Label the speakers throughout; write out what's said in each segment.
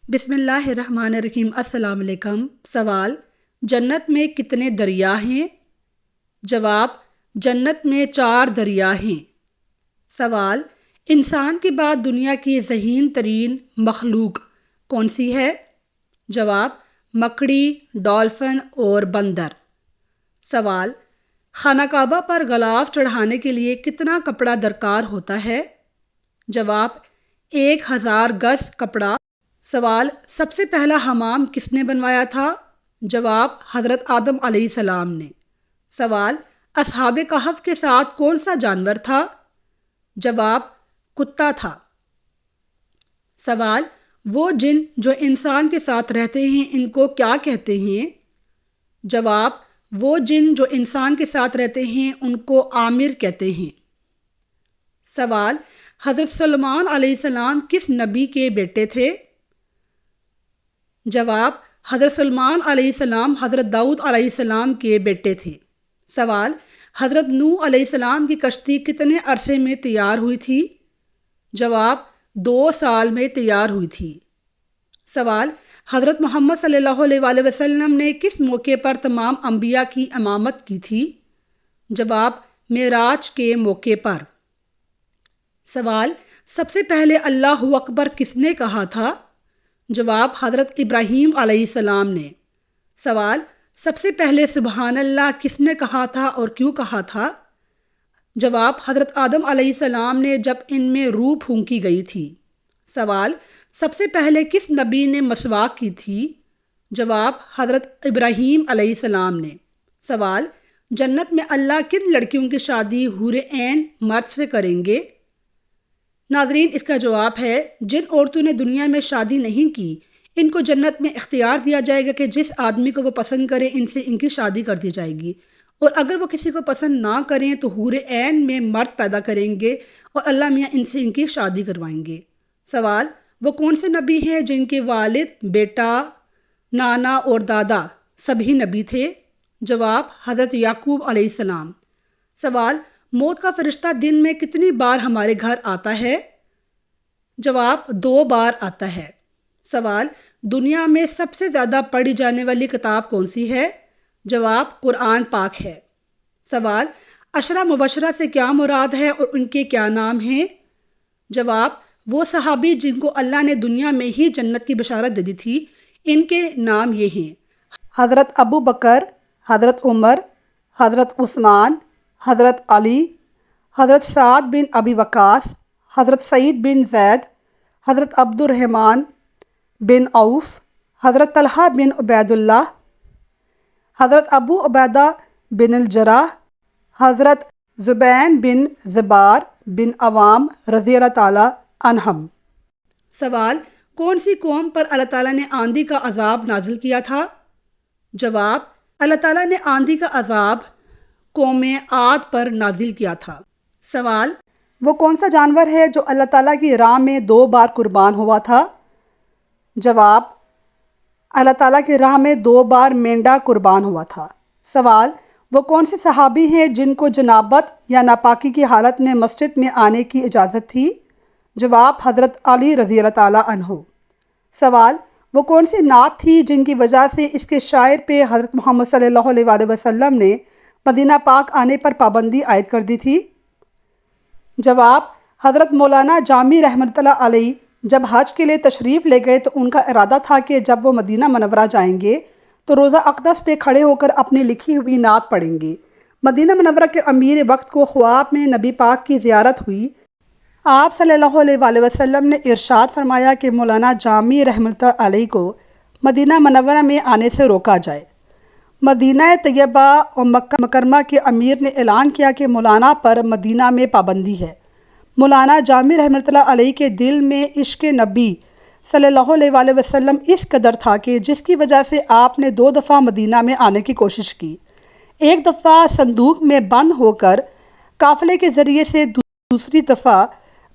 Speaker 1: بسم اللہ الرحمن الرحیم۔ السلام علیکم۔ سوال: جنت میں کتنے دریا ہیں؟ جواب: جنت میں 4 دریا ہیں۔ سوال: انسان کے بعد دنیا کی ذہین ترین مخلوق کون سی ہے؟ جواب: مکڑی، ڈولفن اور بندر۔ سوال: خانہ کعبہ پر غلاف چڑھانے کے لیے کتنا کپڑا درکار ہوتا ہے؟ جواب: 1000 گز کپڑا۔ سوال: سب سے پہلا حمام کس نے بنوایا تھا؟ جواب: حضرت آدم علیہ السلام نے۔ سوال: اصحاب کہف کے ساتھ کون سا جانور تھا؟ جواب: کتا تھا۔ سوال: وہ جن جو انسان کے ساتھ رہتے ہیں ان کو کیا کہتے ہیں؟ جواب: وہ جن جو انسان کے ساتھ رہتے ہیں ان کو عامر کہتے ہیں۔ سوال: حضرت سلیمان علیہ السلام کس نبی کے بیٹے تھے؟ جواب: حضرت سلیمان علیہ السلام حضرت داؤد علیہ السلام کے بیٹے تھے۔ سوال: حضرت نوح علیہ السلام کی کشتی کتنے عرصے میں تیار ہوئی تھی؟ جواب: 2 سال میں تیار ہوئی تھی۔ سوال: حضرت محمد صلی اللہ علیہ وآلہ وسلم نے کس موقع پر تمام انبیاء کی امامت کی تھی؟ جواب: معراج کے موقع پر۔ سوال: سب سے پہلے اللہ اکبر کس نے کہا تھا؟ جواب: حضرت ابراہیم علیہ السلام نے۔ سوال: سب سے پہلے سبحان اللہ کس نے کہا تھا اور کیوں کہا تھا؟ جواب: حضرت آدم علیہ السلام نے جب ان میں روح پھونکی گئی تھی۔ سوال: سب سے پہلے کس نبی نے مسواک کی تھی؟ جواب: حضرت ابراہیم علیہ السلام نے۔ سوال: جنت میں اللہ کن لڑکیوں کی شادی حور عین مرد سے کریں گے؟ ناظرین، اس کا جواب ہے جن عورتوں نے دنیا میں شادی نہیں کی ان کو جنت میں اختیار دیا جائے گا کہ جس آدمی کو وہ پسند کریں ان سے ان کی شادی کر دی جائے گی، اور اگر وہ کسی کو پسند نہ کریں تو حور عین میں مرد پیدا کریں گے اور اللہ میاں ان سے ان کی شادی کروائیں گے۔ سوال: وہ کون سے نبی ہیں جن کے والد، بیٹا، نانا اور دادا سبھی نبی تھے؟ جواب: حضرت یعقوب علیہ السلام۔ سوال: موت کا فرشتہ دن میں کتنی بار ہمارے گھر آتا ہے؟ جواب: 2 بار آتا ہے۔ سوال: دنیا میں سب سے زیادہ پڑھی جانے والی کتاب کون سی ہے؟ جواب: قرآن پاک ہے۔ سوال: عشرہ مبشرہ سے کیا مراد ہے اور ان کے کیا نام ہیں؟ جواب: وہ صحابی جن کو اللہ نے دنیا میں ہی جنت کی بشارت دے دی تھی، ان کے نام یہ ہیں: حضرت ابو بکر، حضرت عمر، حضرت عثمان، حضرت علی، حضرت سعد بن ابی وقاص، حضرت سعید بن زید، حضرت عبد الرحمن بن عوف، حضرت طلحہ بن عبید اللہ، حضرت ابو عبیدہ بن الجراح، حضرت زبین بن زبار بن عوام رضی اللہ تعالیٰ عنہم۔ سوال: کون سی قوم پر اللہ تعالیٰ نے آندھی کا عذاب نازل کیا تھا؟ جواب: اللہ تعالیٰ نے آندھی کا عذاب قوم عاد پر نازل کیا تھا۔ سوال: وہ کون سا جانور ہے جو اللہ تعالیٰ کی راہ میں 2 بار قربان ہوا تھا؟ جواب: اللہ تعالیٰ کی راہ میں 2 بار مینڈا قربان ہوا تھا۔ سوال: وہ کون سے صحابی ہیں جن کو جنابت یا ناپاکی کی حالت میں مسجد میں آنے کی اجازت تھی؟ جواب: حضرت علی رضی اللہ تعالیٰ عنہ۔ سوال: وہ کون سی نعت تھی جن کی وجہ سے اس کے شاعر پہ حضرت محمد صلی اللہ علیہ وآلہ وسلم نے مدینہ پاک آنے پر پابندی عائد کر دی تھی؟ جواب: حضرت مولانا جامی رحمۃ اللہ علیہ جب حج کے لیے تشریف لے گئے تو ان کا ارادہ تھا کہ جب وہ مدینہ منورہ جائیں گے تو روضہ اقدس پہ کھڑے ہو کر اپنی لکھی ہوئی نعت پڑھیں گے۔ مدینہ منورہ کے امیر وقت کو خواب میں نبی پاک کی زیارت ہوئی۔ آپ صلی اللہ علیہ وآلہ وسلم نے ارشاد فرمایا کہ مولانا جامی رحمۃ اللہ علیہ کو مدینہ منورہ میں آنے سے روکا جائے۔ مدینہ طیبہ اور مکہ مکرمہ کے امیر نے اعلان کیا کہ مولانا پر مدینہ میں پابندی ہے۔ مولانا جامی رحمۃ اللہ علیہ کے دل میں عشق نبی صلی اللہ علیہ وآلہ وسلم اس قدر تھا کہ جس کی وجہ سے آپ نے 2 دفعہ مدینہ میں آنے کی کوشش کی۔ ایک دفعہ صندوق میں بند ہو کر قافلے کے ذریعے سے، دوسری دفعہ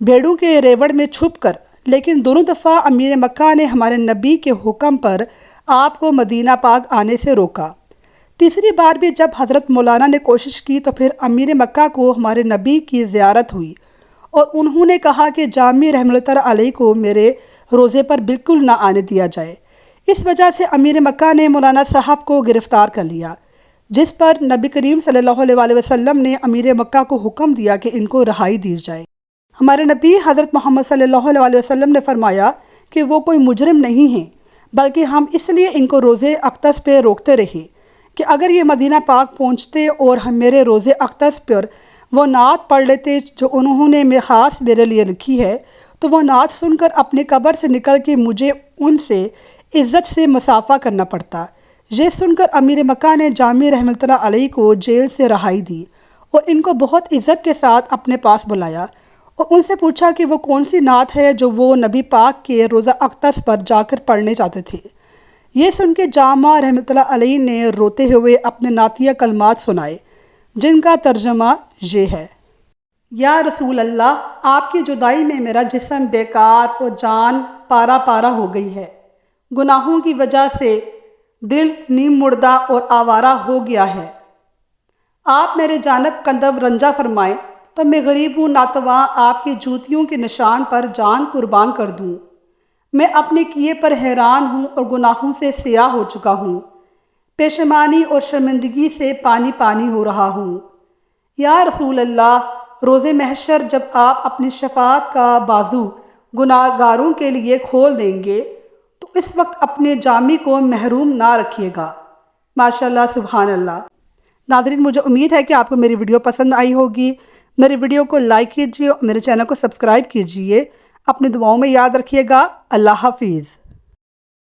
Speaker 1: بھیڑوں کے ریوڑ میں چھپ کر، لیکن دونوں دفعہ امیر مکہ نے ہمارے نبی کے حکم پر آپ کو مدینہ پاک آنے سے روکا۔ تیسری بار بھی جب حضرت مولانا نے کوشش کی تو پھر امیر مکہ کو ہمارے نبی کی زیارت ہوئی اور انہوں نے کہا کہ جامی رحمۃ اللہ علیہ کو میرے روزے پر بالکل نہ آنے دیا جائے۔ اس وجہ سے امیر مکہ نے مولانا صاحب کو گرفتار کر لیا، جس پر نبی کریم صلی اللہ علیہ وسلم نے امیر مکہ کو حکم دیا کہ ان کو رہائی دی جائے۔ ہمارے نبی حضرت محمد صلی اللہ علیہ وسلم نے فرمایا کہ وہ کوئی مجرم نہیں ہیں، بلکہ ہم اس لیے ان کو روزے اقدس پہ روکتے رہے کہ اگر یہ مدینہ پاک پہنچتے اور ہم میرے روزے اقدس پر وہ نعت پڑھ لیتے جو انہوں نے خاص میرے لیے لکھی ہے، تو وہ نعت سن کر اپنی قبر سے نکل کے مجھے ان سے عزت سے مصافحہ کرنا پڑتا۔ یہ سن کر امیر مکہ نے جامی رحمۃ اللہ علیہ کو جیل سے رہائی دی اور ان کو بہت عزت کے ساتھ اپنے پاس بلایا اور ان سے پوچھا کہ وہ کون سی نعت ہے جو وہ نبی پاک کے روزہ اقدس پر جا کر پڑھنے چاہتے تھے۔ یہ سن کے جامع رحمۃ اللہ علیہ نے روتے ہوئے اپنے نعتیہ کلمات سنائے، جن کا ترجمہ یہ ہے: یا رسول اللہ، آپ کی جدائی میں میرا جسم بیکار اور جان پارا پارا ہو گئی ہے۔ گناہوں کی وجہ سے دل نیم مردہ اور آوارہ ہو گیا ہے۔ آپ میرے جانب قدم رنجہ فرمائیں تو میں غریب ہوں ناتواں آپ کی جوتیوں کے نشان پر جان قربان کر دوں۔ میں اپنے کیے پر حیران ہوں اور گناہوں سے سیاہ ہو چکا ہوں، پشیمانی اور شرمندگی سے پانی پانی ہو رہا ہوں۔ یا رسول اللہ، روز محشر جب آپ اپنی شفاعت کا بازو گناہ گاروں کے لیے کھول دیں گے تو اس وقت اپنے جامی کو محروم نہ رکھیے گا۔ ماشاءاللہ، سبحان اللہ۔ ناظرین، مجھے امید ہے کہ آپ کو میری ویڈیو پسند آئی ہوگی۔ میری ویڈیو کو لائک کیجیے اور میرے چینل کو سبسکرائب کیجیے۔ اپنی دعاؤں میں یاد رکھیے گا۔ اللہ حافظ۔